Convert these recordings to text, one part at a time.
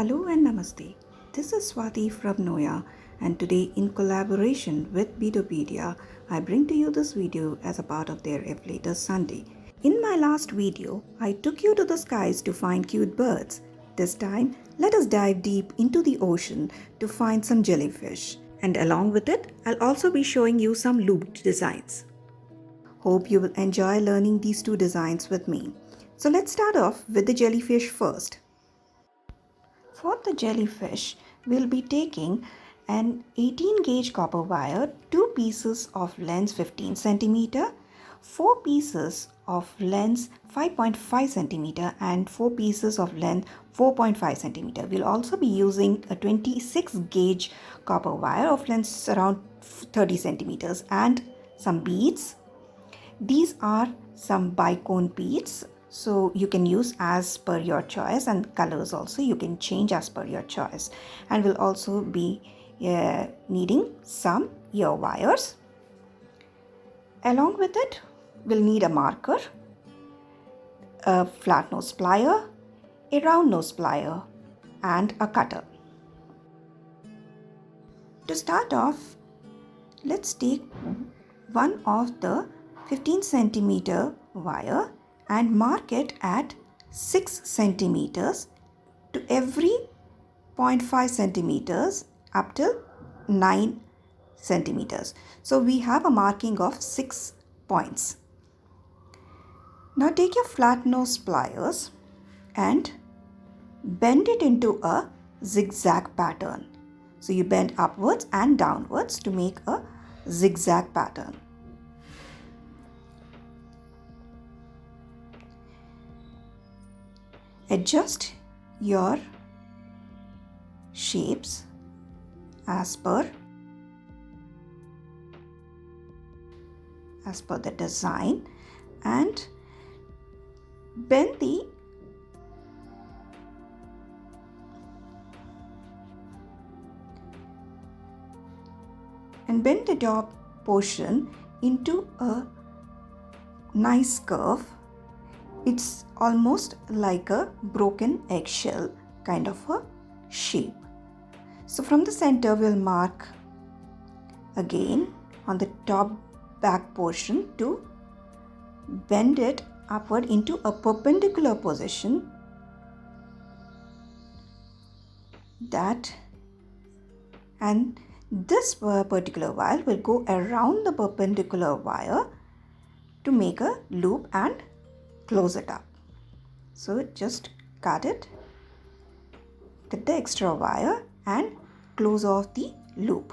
Hello and Namaste. This is Swati from Noya, and today, in collaboration with Beadopedia, I bring to you this video as a part of their Afflatus Sunday. In my last video, I took you to the skies to find cute birds. This time, let us dive deep into the ocean to find some jellyfish. And along with it, I'll also be showing you some looped designs. Hope you will enjoy learning these two designs with me. So let's start off with the jellyfish first. For the jellyfish, we'll be taking an 18 gauge copper wire, 2 pieces of length 15 cm, 4 pieces of length 5.5 cm and 4 pieces of length 4.5 cm. We'll also be using a 26 gauge copper wire of length around 30 centimeters and some beads. These are some bicone beads, so you can use as per your choice, and colors also you can change as per your choice. And we'll also be needing some ear wires. Along with it, we'll need a marker, a flat nose plier, a round nose plier, and a cutter. To start off, let's take one of the 15 centimeter wire and mark it at 6 centimeters to every 0.5 centimeters up till 9 centimeters. So we have a marking of 6 points. Now take your flat nose pliers and bend it into a zigzag pattern. So you bend upwards and downwards to make a zigzag pattern. Adjust your shapes as per the design and bend the top portion into a nice curve. It's almost like a broken eggshell kind of a shape. So from the center, we'll mark again on the top back portion to bend it upward into a perpendicular position, and this particular wire will go around the perpendicular wire to make a loop and close it up. So just cut the extra wire and close off the loop.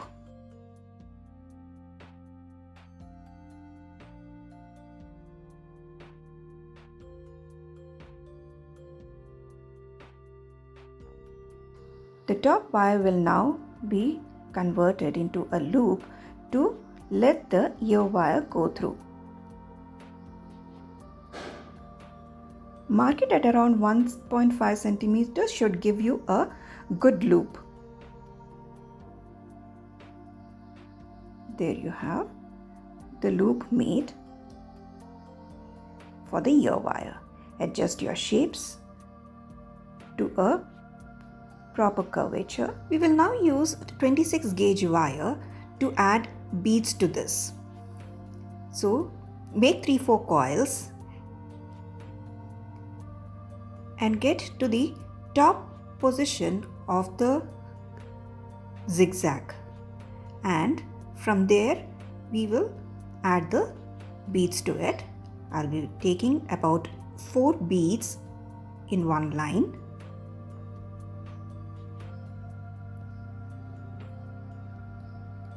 The top wire will now be converted into a loop to let the ear wire go through. Mark it at around 1.5 centimeters should give you a good loop. There you have the loop made for the ear wire. Adjust your shapes to a proper curvature. We will now use 26 gauge wire to add beads to this. So make 3-4 coils and get to the top position of the zigzag, and from there we will add the beads to it. I'll be taking about 4 beads in one line.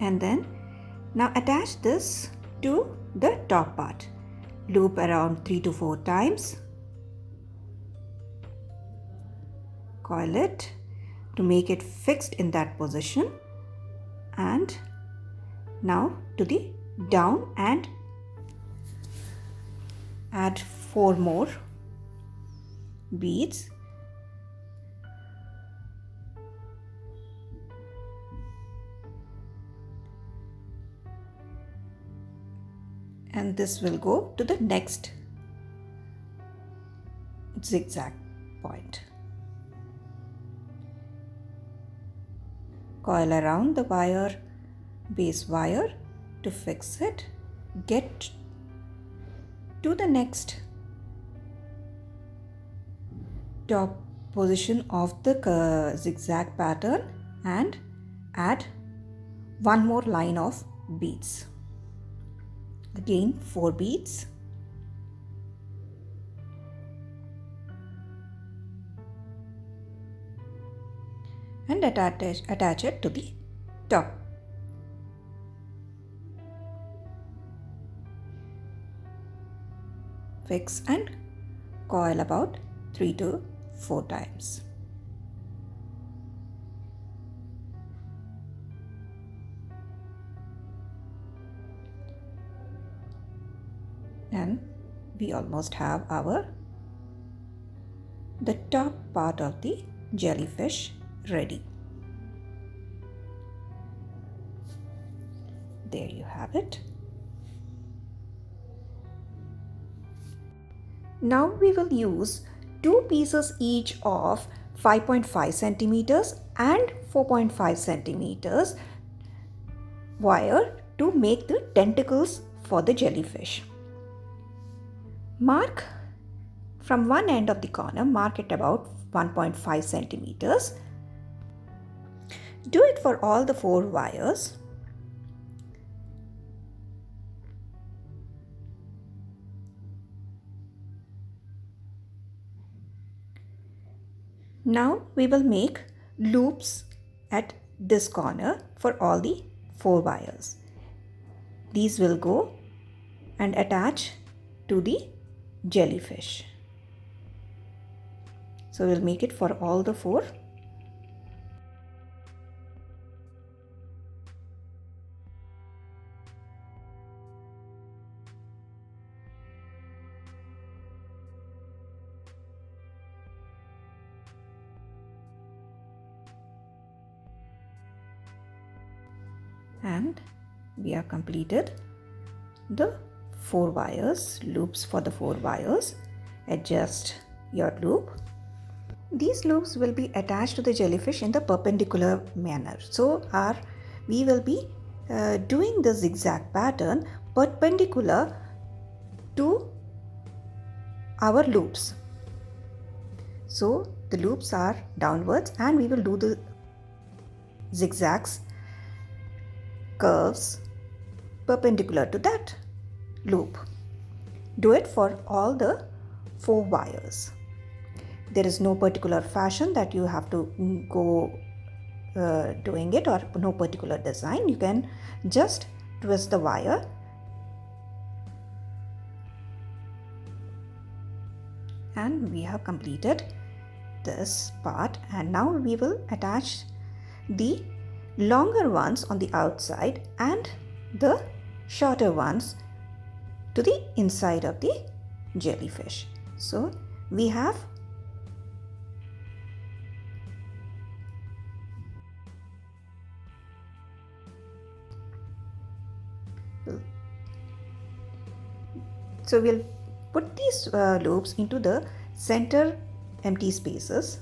And then now attach this to the top part. Loop around 3 to 4 times. Coil it to make it fixed in that position, and now to the down and add 4 more beads. And this will go to the next zigzag point. Coil around the base wire to fix it. Get to the next top position of the zigzag pattern and add one more line of beads. Again 4 beads. And attach it to the top. Fix and coil about 3 to 4 times. And we almost have the top part of the jellyfish ready. There you have it. Now we will use 2 pieces each of 5.5 centimeters and 4.5 centimeters wire to make the tentacles for the jellyfish. Mark from one end of the corner, mark it about 1.5 centimeters. Do it for all the 4 wires. Now we will make loops at this corner for all the 4 wires. These will go and attach to the jellyfish. So we'll make it for all the 4. And we have completed the 4 wires, loops for the 4 wires. Adjust your loop. These loops will be attached to the jellyfish in the perpendicular manner. So we will be doing the zigzag pattern perpendicular to our loops. So the loops are downwards and we will do the zigzags, curves perpendicular to that loop. Do it for all the 4 wires. There is no particular fashion that you have to go doing it, or no particular design. You can just twist the wire and we have completed this part. And now we will attach the longer ones on the outside and the shorter ones to the inside of the jellyfish. So we have we'll put these loops into the center empty spaces,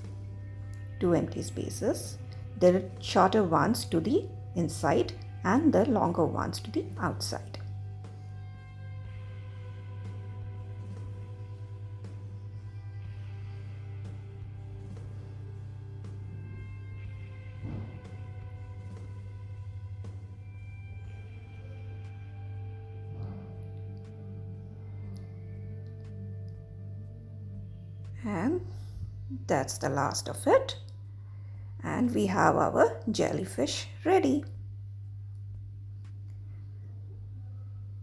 2 empty spaces, the shorter ones to the inside and the longer ones to the outside. And that's the last of it. And we have our jellyfish ready.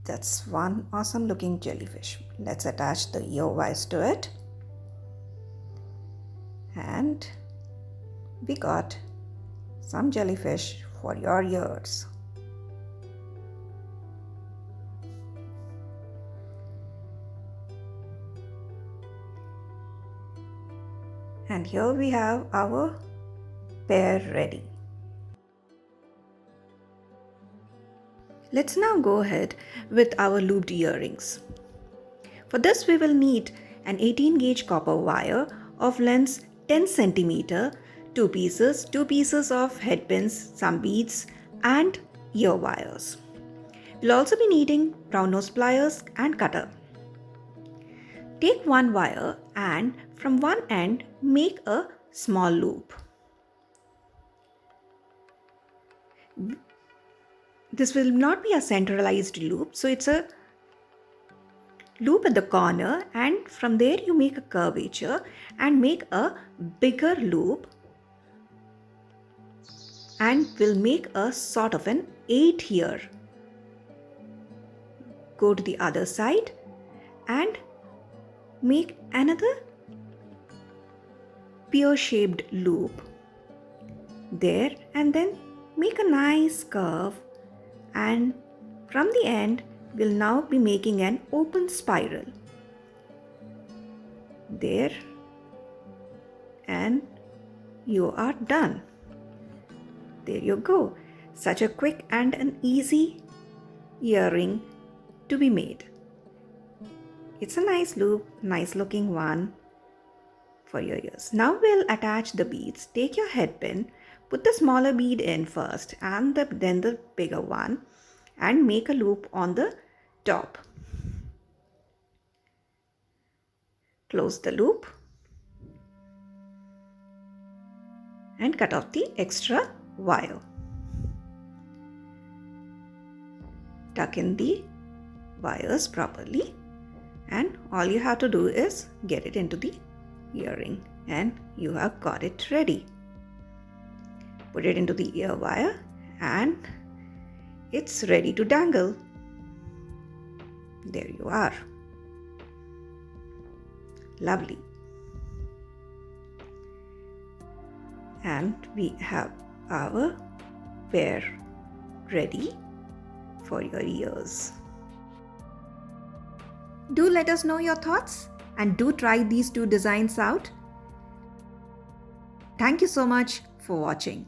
That's one awesome looking jellyfish. Let's attach the ear wires to it. And we got some jellyfish for your ears. And here we have our pair ready. Let's now go ahead with our looped earrings. For this we will need an 18 gauge copper wire of length 10 cm two pieces of head pins, some beads and ear wires. We'll also be needing brown nose pliers and cutter. Take one wire and from one end make a small loop. This will not be a centralized loop, so it's a loop at the corner, and from there you make a curvature and make a bigger loop, and we'll make a sort of an 8 here. Go to the other side and make another pear-shaped loop there, and then make a nice curve, and from the end we'll now be making an open spiral there, and you are done. There you go. Such a quick and an easy earring to be made. It's a nice loop, nice looking one for your ears. Now we'll attach the beads. Take your head pin, put the smaller bead in first and then the bigger one, and make a loop on the top. Close the loop and cut off the extra wire. Tuck in the wires properly, and all you have to do is get it into the earring, and you have got it ready. Put it into the ear wire and it's ready to dangle. There you are. Lovely. And we have our pair ready for your ears. Do let us know your thoughts and do try these two designs out. Thank you so much for watching.